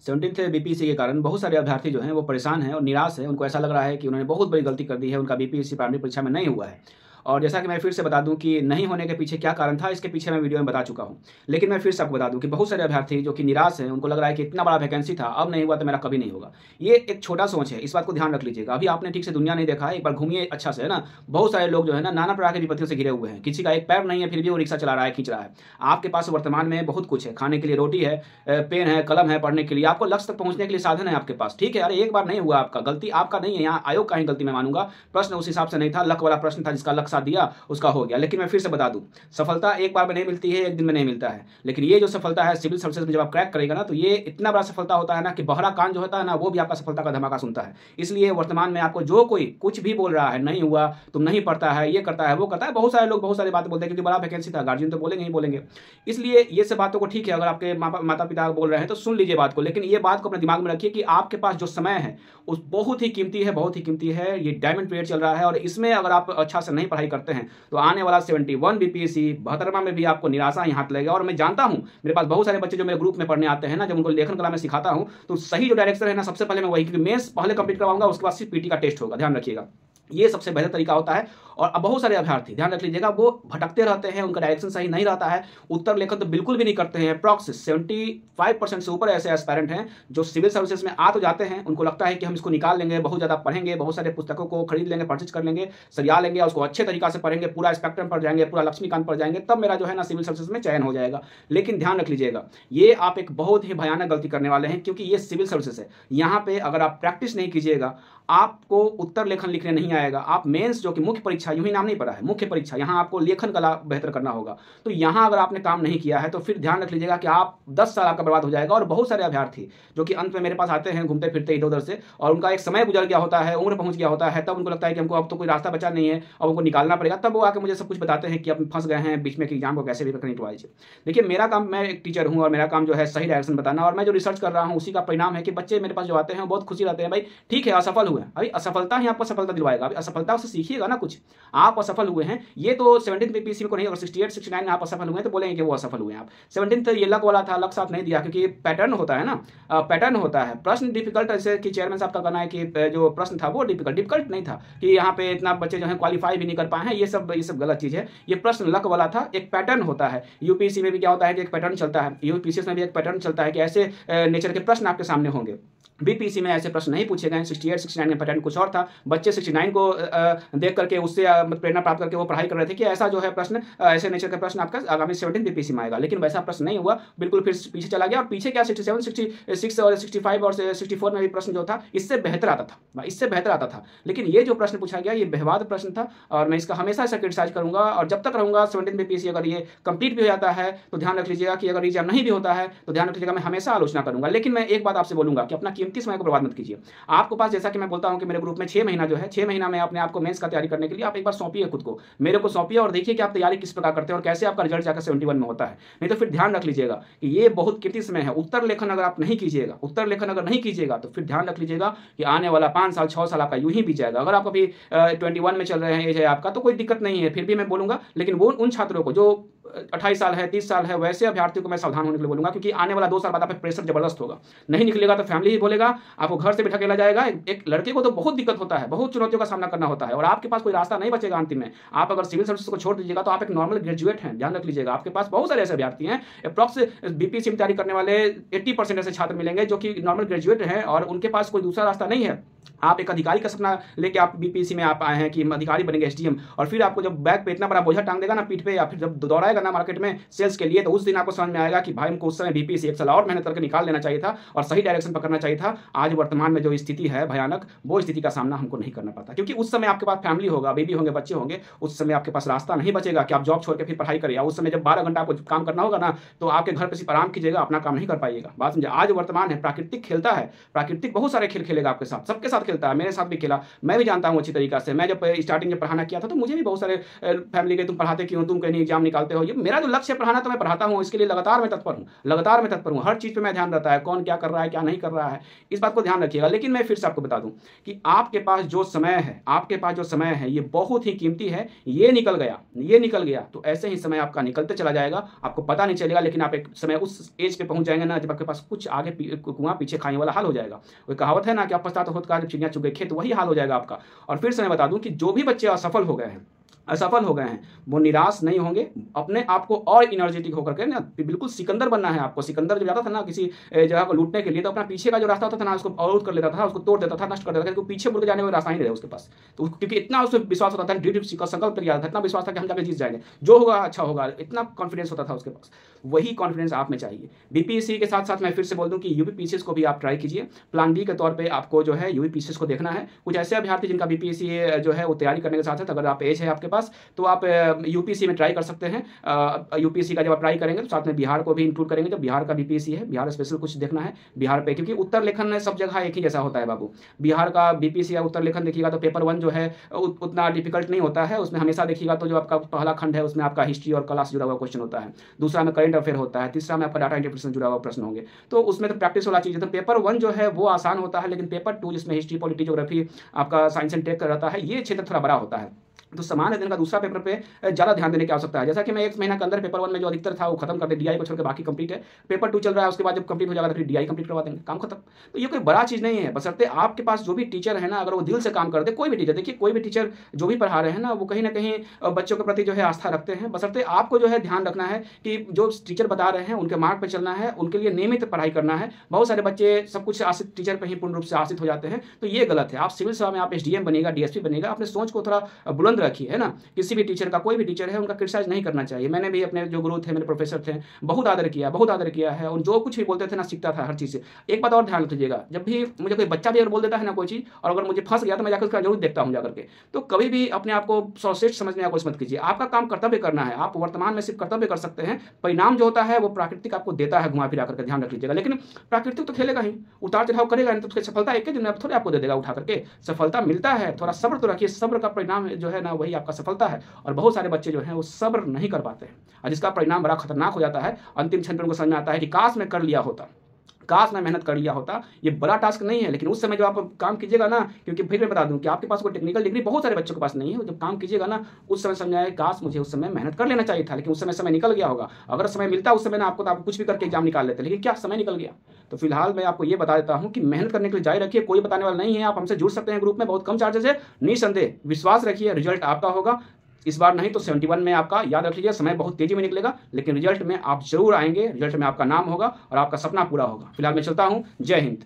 17th BPSC के कारण बहुत सारे अभ्यर्थी जो हैं वो परेशान हैं और निराश हैं। उनको ऐसा लग रहा है कि उन्होंने बहुत बड़ी गलती कर दी है, उनका बीपीएससी प्रारंभिक परीक्षा में नहीं हुआ है। और जैसा कि मैं फिर से बता दूं कि नहीं होने के पीछे क्या कारण था, इसके पीछे मैं वीडियो में बता चुका हूं। लेकिन मैं फिर से आपको बता दूं कि बहुत सारे अभ्यर्थी जो कि निराश हैं, उनको लग रहा है कि इतना बड़ा वैकेंसी था, अब नहीं हुआ तो मेरा कभी नहीं होगा। ये एक छोटा सोच है, इस बात को ध्यान रख लीजिएगा। अभी आपने ठीक से दुनिया नहीं देखा है, एक बार घूमिए अच्छा से, है ना। बहुत सारे लोग जो है ना नाना प्रकार की विपत्तियों से घिरे हुए हैं। किसी का एक पैर नहीं है, फिर भी वो रिक्शा चला रहा है, खींच रहा है। आपके पास वर्तमान में बहुत कुछ है, खाने के लिए रोटी है, पेन है, कलम है, पढ़ने के लिए, आपको लक्ष्य तक पहुंचने के लिए साधन है आपके पास। ठीक है, अरे एक बार नहीं हुआ, आपका गलती आपका नहीं है, यहाँ आयोग का ही गलती मैं मानूंगा। प्रश्न उस हिसाब से नहीं था, लक वाला प्रश्न था, जिसका लक साथ दिया उसका हो गया। लेकिन मैं फिर से बता दूं, सफलता एक बार में नहीं मिलती है, एक दिन में नहीं मिलता है। लेकिन ये जो सफलता है सिविल सर्विसेज में जब आप क्रैक करेगा ना, तो ये इतना बड़ा सफलता होता है ना कि बहरा कान जो होता है ना, वो भी आपका सफलता का धमाका सुनता है। इसलिए वर्तमान में आपको जो कोई कुछ भी बोल रहा है, नहीं हुआ, तुम नहीं पढ़ता है, ये करता है, वो करता है, बहुत सारे लोग बहुत सारी बातें बोलते हैं क्योंकि बड़ा वैकेंसी था, गार्जियन तो बोलेंगे ही बोलेंगे। इसलिए ये सब बातों को, ठीक है, अगर आपके माता पिता बोल रहे हैं तो सुन लीजिए बात को, लेकिन ये बात को अपने दिमाग में रखिए कि आपके पास जो समय है उस बहुत ही कीमती है, बहुत ही कीमती है। ये डायमंड पीरियड चल रहा है और इसमें अगर आप अच्छा से नहीं पढ़ाई करते हैं तो आने वाला 71 बीपीएससी 72वां में भी आपको निराशा ही हाथ लगेगा। और मैं जानता हूं, मेरे पास बहुत सारे बच्चे जो मेरे ग्रुप में पढ़ने आते हैं ना, जब उनको लेखन कला में सिखाता हूं तो सही जो डायरेक्शन है ना, सबसे पहले मैं वही, क्योंकि मेंस पहले कंप्लीट करवाऊंगा, उसके बाद सिर्फ पीटी का टेस्ट होगा, ध्यान रखिएगा। ये सबसे बेहतर तरीका होता है। और अब बहुत सारे अभ्यर्थी ध्यान रख लीजिएगा, वो भटकते रहते हैं, उनका डायरेक्शन सही नहीं रहता है, उत्तर लेखन तो बिल्कुल भी नहीं करते हैं। अप्रॉक्स 75% से ऊपर ऐसे एस्पायरेंट हैं जो सिविल सर्विसेज में आ तो जाते हैं, उनको लगता है कि हम इसको निकाल लेंगे, बहुत ज़्यादा पढ़ेंगे, बहुत सारे पुस्तकों को खरीद लेंगे, परचेज कर लेंगे, सरिया लेंगे, उसको अच्छे तरीका से पढ़ेंगे, पूरा स्पेक्ट्रम पढ़ जाएंगे, पूरा लक्ष्मीकांत पढ़ जाएंगे, तब मेरा जो है ना सिविल सर्विसेज में चयन हो जाएगा। लेकिन ध्यान रख लीजिएगा, ये आप एक बहुत ही भयानक गलती करने वाले हैं, क्योंकि ये सिविल सर्विसेज है। यहाँ पे अगर आप प्रैक्टिस नहीं कीजिएगा, आपको उत्तर लेखन लिखने नहीं आएगा। आप मेंस जो कि मुख्य परीक्षा, यूं ही नाम नहीं पड़ा है, मुख्य परीक्षा, यहाँ आपको लेखन कला बेहतर करना होगा। तो यहाँ अगर आपने काम नहीं किया है तो फिर ध्यान रख लीजिएगा कि आप 10 साल आपका बर्बाद हो जाएगा। और बहुत सारे अभ्यर्थी जो कि अंत में मेरे पास आते हैं घूमते फिरते इधर उधर से, और उनका एक समय गुजर गया होता है, उम्र पहुंच गया होता है, तब उनको लगता है कि हमको अब तो कोई रास्ता बचा नहीं है, अब उनको निकालना पड़ेगा, तब वो आके मुझे सब कुछ बताते हैं कि अब फंस गए हैं बीच में कि एग्जाम को कैसे भी निकलवा दीजिए। देखिए, मेरा काम, मैं एक टीचर हूँ और मेरा काम जो है सही डायरेक्शन बताना, और मैं जो रिसर्च कर रहा हूँ उसी का परिणाम है कि बच्चे मेरे पास जो आते हैं बहुत खुशी रहते हैं। भाई ठीक है, असफल हुए, अभी असफलता ही आपको सफलता दिलवाएगा, अभी असफलता से सीखिएगा ना कुछ। आप असफल हुए हैं, ये तो 17th बीपीएससी को नहीं, अगर 68 69 में आप असफल हुए हैं तो बोलेंगे कि वो असफल हुए हैं आप। 17th ये लक वाला था, लक साथ नहीं दिया, क्योंकि पैटर्न होता है ना, पैटर्न होता है। प्रश्न डिफिकल्ट, ऐसे कि चेयरमैन साहब का कहना है कि जो प्रश्न था वो डिफिकल्ट नहीं था, कि यहाँ पे इतना बच्चे जो है क्वालिफाई भी नहीं कर पाए हैं, ये सब गलत चीज है। ये प्रश्न लक वाला था, एक पैटर्न होता है। यूपीएससी में भी क्या होता है कि एक पैटर्न चलता है, यूपीएससी में भी एक पैटर्न चलता है कि ऐसे नेचर के प्रश्न आपके सामने होंगे। बीपीएससी में ऐसे प्रश्न नहीं पूछे गए। 68 69 में पैटर्न कुछ और था, बच्चे 69 को देख करके उससे प्रेरणा प्राप्त करके वो पढ़ाई कर रहे थे कि ऐसा जो है प्रश्न, ऐसे नेचर का प्रश्न आपका आगामी 17 बीपीएससी में आएगा। लेकिन वैसा प्रश्न नहीं हुआ, बिल्कुल फिर पीछे चला गया। और पीछे क्या 67 66 और 65 और 64 में भी प्रश्न जो था इससे बेहतर आता था, इससे बेहतर आता था। लेकिन ये जो प्रश्न पूछा गया ये बेहवाद प्रश्न था, और मैं इसका हमेशा ऐसा क्रिटिसाइज करूंगा। और जब तक रहूंगा 17 बीपीएससी अगर ये कंप्लीट भी हो जाता है तो ध्यान रख लीजिएगा कि अगर एग्जाम नहीं भी होता है तो ध्यान रख लीजिएगा, मैं हमेशा आलोचना करूंगा। लेकिन मैं एक बात आपसे बोलूंगा कि अपना कीमती समय को बर्बाद मत कीजिए। आपको पास, जैसा कि मैं बोलता हूं कि मेरे ग्रुप में 6 महीना जो है, 6 महीना में अपने आपको मेंस का तैयारी करने के लिए आप एक बार सौंपिए खुद को, मेरे को सौंपिए और देखिए कि आप तैयारी किस प्रकार करते हैं और कैसे आपका रिजल्ट जाकर 71 में होता है। नहीं तो फिर ध्यान रख लीजिएगा कि ये बहुत कीमती समय है। उत्तर लेखन अगर आप नहीं कीजिएगा, उत्तर लेखन अगर नहीं कीजिएगा तो फिर ध्यान रख लीजिएगा कि आने वाला 5 साल 6 साल आपका यूं ही बीत जाएगा। अगर आप अभी 21 में चल रहे हैं एज है आपका, तो कोई दिक्कत नहीं है, फिर भी मैं बोलूंगा। लेकिन वो उन छात्रों को जो 28 साल है, 30 साल है, वैसे अभ्यर्थियों को मैं सावधान होने के लिए बोलूंगा, क्योंकि आने वाला 2 साल बाद आप पे प्रेशर जबरदस्त होगा। नहीं निकलेगा तो फैमिली ही बोलेगा, आपको घर से भी ढकेला जाएगा। एक लड़के को तो बहुत दिक्कत होता है, बहुत चुनौतियों का सामना करना होता है, और आपके पास कोई रास्ता नहीं बचेगा अंतिम में। आप अगर सिविल सर्विस को छोड़ दीजिएगा तो आप एक नॉर्मल ग्रेजुएट हैं, ध्यान रख लीजिएगा। आपके पास बहुत सारे ऐसे अभ्यर्थी हैं, अप्रॉक्स बीपीएससी में तैयारी करने वाले 80% ऐसे छात्र मिलेंगे जो कि नॉर्मल ग्रेजुएट हैं और उनके पास कोई दूसरा रास्ता नहीं है। आप एक अधिकारी का सपना लेके आप बीपीएससी में आप आए हैं कि अधिकारी बनेंगे, एसडीएम, और फिर आपको जब बैक पे इतना बड़ा बोझा टांग देगा ना पीठ पे, या फिर जब दौड़ाएगा ना मार्केट में सेल्स के लिए, तो उस दिन आपको समझ में आएगा कि भाई हमको उस समय बीपीएससी 1 साल और मेहनत करके निकाल लेना चाहिए था और सही डायरेक्शन पकड़ना चाहिए था। आज वर्तमान में जो स्थिति है भयानक, वो स्थिति का सामना हमको नहीं करना पड़ता, क्योंकि उस समय आपके पास फैमिली होगा, बेबी होंगे, बच्चे होंगे। उस समय आपके पास रास्ता नहीं बचेगा कि आप जॉब छोड़ के फिर पढ़ाई करिए। उस समय जब 12 घंटा आपको काम करना होगा ना, तो आपके घर पे सिर्फ आराम कीजिएगा, अपना काम नहीं कर पाइएगा। बात समझे? आज वर्तमान है, प्राकृतिक खेलता है, प्राकृतिक बहुत सारे खेल खेलेगा आपके साथ, सबके साथ खेलता है, मेरे साथ भी खेला, मैं भी जानता हूँ अच्छी तरीक़ा से। मैं जब स्टार्टिंग में पढ़ाना किया था तो मुझे भी बहुत सारे फैमिली के तुम पढ़ाते क्यों, तुम कहीं नहीं एग्जाम निकालते हो, ये मेरा जो लक्ष्य है पढ़ाना, तो मैं पढ़ाता हूँ, इसके लिए लगातार मैं तत्पर हूँ, हर चीज़ पे मैं ध्यान रहता है, कौन क्या कर रहा है क्या नहीं कर रहा है, इस बात को ध्यान रखिएगा। लेकिन मैं फिर से आपको बता दूं कि आपके पास जो समय है ये बहुत ही कीमती है, ये निकल गया तो ऐसे ही समय आपका निकलते चला जाएगा, आपको पता नहीं चलेगा। लेकिन आप एक समय उस एज पे पहुंच जाएंगे ना, जब आपके पास कुछ आगे कुआं पीछे खाने वाला हाल हो जाएगा। वो कहावत है ना कि आप पछताते होत का जब चिड़िया चुग गई खेत, वही हाल हो जाएगा आपका। और फिर से मैं बता दूं कि जो भी बच्चे असफल हो गए हैं वो निराश नहीं होंगे, अपने आप को और एनर्जेटिक होकर के ना, बिल्कुल सिकंदर बनना है आपको। सिकंदर जब जाता था ना किसी जगह को लूटने के लिए, तो अपना पीछे का जो रास्ता होता था ना उसको अवरुद्ध कर लेता था, उसको तोड़ देता था, नष्ट कर देता था, क्योंकि पीछे मुड़ के जाने में रास्ता ही नहीं रहे उसके पास। तो क्योंकि इतना उसमें विश्वास होता था, दृढ़ संकल्प किया था, इतना विश्वास था कि हम जाकर जीत जाएंगे, जो होगा अच्छा होगा, इतना कॉन्फिडेंस होता था उसके पास। वही कॉन्फिडेंस आप में चाहिए। बीपीएससी के साथ साथ मैं फिर से बोल दूं कि यूपीपीसीएस को भी आप ट्राई कीजिए। प्लान बी के तौर पे आपको जो है यूपीपीसीएस को देखना है। कुछ ऐसे अभ्यर्थी जिनका बीपीएससी जो है वो तैयारी करने के साथ साथ, अगर आप एज है आपके पास, तो आप यूपीएससी में ट्राई कर सकते हैं। यूपीएससी का जब आप ट्राई करेंगे तो साथ में बिहार को भी इंक्लूड करेंगे। जब बिहार का बीपीएससी है, बिहार स्पेशल कुछ देखना है बिहार पे, क्योंकि उत्तर लेखन सब जगह एक ही जैसा होता है बाबू। बिहार का बीपीएससी या उत्तर लेखन देखिएगा तो पेपर 1 जो है उतना डिफिकल्ट नहीं होता है। उसमें हमेशा देखिएगा तो जो आपका पहला खंड है उसमें आपका हिस्ट्री और कला से जुड़ा हुआ क्वेश्चन होता है, दूसरा में करंट अफेयर होता है, तीसरा में आपका डाटा इंटरप्रिटेशन जुड़ा हुआ प्रश्न होंगे। तो उसमें तो प्रैक्टिस वाला चीज़ है। तो पेपर 1 जो है वो आसान होता है, लेकिन पेपर 2 जिसमें हिस्ट्री, पॉलिटी, ज्योग्राफी, आपका साइंस एंड टेक रहता है, ये क्षेत्र थोड़ा बड़ा होता है। तो सामान्य दिन का दूसरा पेपर पे ज़्यादा ध्यान देने की आवश्यकता है। जैसा कि मैं 1 महीना के अंदर पेपर 1 में जो अधिकतर था वो खत्म कर दे, डीआई को छोड़ के बाकी कंप्लीट है। पेपर 2 चल रहा है, उसके बाद जब कंप्लीट हो जाएगा तो फिर डीआई कंप्लीट करवा देंगे, काम खत्म। तो ये कोई बड़ा चीज़ नहीं है, बशर्ते आपके पास जो भी टीचर है ना, अगर वो दिल से काम कर दे। कोई भी टीचर, देखिए कोई भी टीचर जो भी पढ़ा रहे हैं ना, वो कहीं ना कहीं बच्चों के प्रति जो है आस्था रखते हैं। बशर्ते आपको जो है ध्यान रखना है कि जो टीचर बता रहे हैं उनके मार्ग पर चलना है, उनके लिए नियमित पढ़ाई करना है। बहुत सारे बच्चे सब कुछ आश्रित टीचर पर ही पूर्ण रूप से आश्रित हो जाते हैं, तो ये गलत है। आप सिविल सेवा में आप एसडीएम बनेगा, डीएसपी बनेगा, अपने सोच को थोड़ा बुलंद रखिए, है ना। किसी भी टीचर का, कोई भी टीचर है, उनका क्रिटिसाइज नहीं करना चाहिए। मैंने भी अपने जो गुरु थे, मेरे प्रोफेसर थे, बहुत आदर किया है, और जो कुछ भी बोलते थे ना सीखता था हर चीज़ से। एक बात और ध्यान रखिएगा, जब भी मुझे कोई बच्चा भी अगर बोल देता है ना कोई चीज़, और अगर मुझे फंस गया तो मैं जाकर उसका जरूर देखता हूँ जाकर के। तो कभी भी अपने आप को सर्वश्रेष्ठ समझने की कोशिश मत कीजिए। आपका काम कर्तव्य करना है, आप वर्तमान में सिर्फ कर्तव्य कर सकते हैं। परिणाम जो होता है वो प्राकृतिक आपको देता है घुमा फिरा करके, ध्यान रख लीजिएगा। लेकिन प्राकृतिक तो खेलेगा ही, उतार चढ़ाव करेगा नहीं, तो उसकी सफलता एक ही दिन में थोड़े आपको दे देगा उठा करके। सफलता मिलता है, थोड़ा सब्र तो रखिए, सब्र का परिणाम जो है ना वही आपका सफलता है। और बहुत सारे बच्चे जो हैं वो सब्र नहीं कर पाते हैं, और जिसका परिणाम बड़ा खतरनाक हो जाता है। अंतिम क्षण पर उनको समझ में आता है कि काश मैं कर लिया होता, काश मैं मेहनत कर लिया होता। ये बड़ा टास्क नहीं है, लेकिन उस समय जो आप काम कीजिएगा ना, क्योंकि फिर मैं बता दूं कि आपके पास कोई टेक्निकल डिग्री बहुत सारे बच्चों के पास नहीं है। जब काम कीजिएगा ना, उस समय समझाए काश मुझे उस समय मेहनत कर लेना चाहिए था, लेकिन उस समय निकल गया होगा। अगर समय मिलता उस समय ना आपको, तो आप कुछ भी करके एग्जाम निकाल लेते, लेकिन क्या समय निकल गया। तो फिलहाल मैं आपको ये बता देता हूँ कि मेहनत करने के लिए जारी रखिए, कोई बताने वाला नहीं है। आप हमसे जुड़ सकते हैं, ग्रुप में बहुत कम चार्जेस है, निसंदेह विश्वास रखिए, रिजल्ट आपका होगा। इस बार नहीं तो 71 में आपका, याद रख लीजिए, समय बहुत तेजी में निकलेगा, लेकिन रिजल्ट में आप जरूर आएंगे, रिजल्ट में आपका नाम होगा और आपका सपना पूरा होगा। फिलहाल मैं चलता हूं, जय हिंद।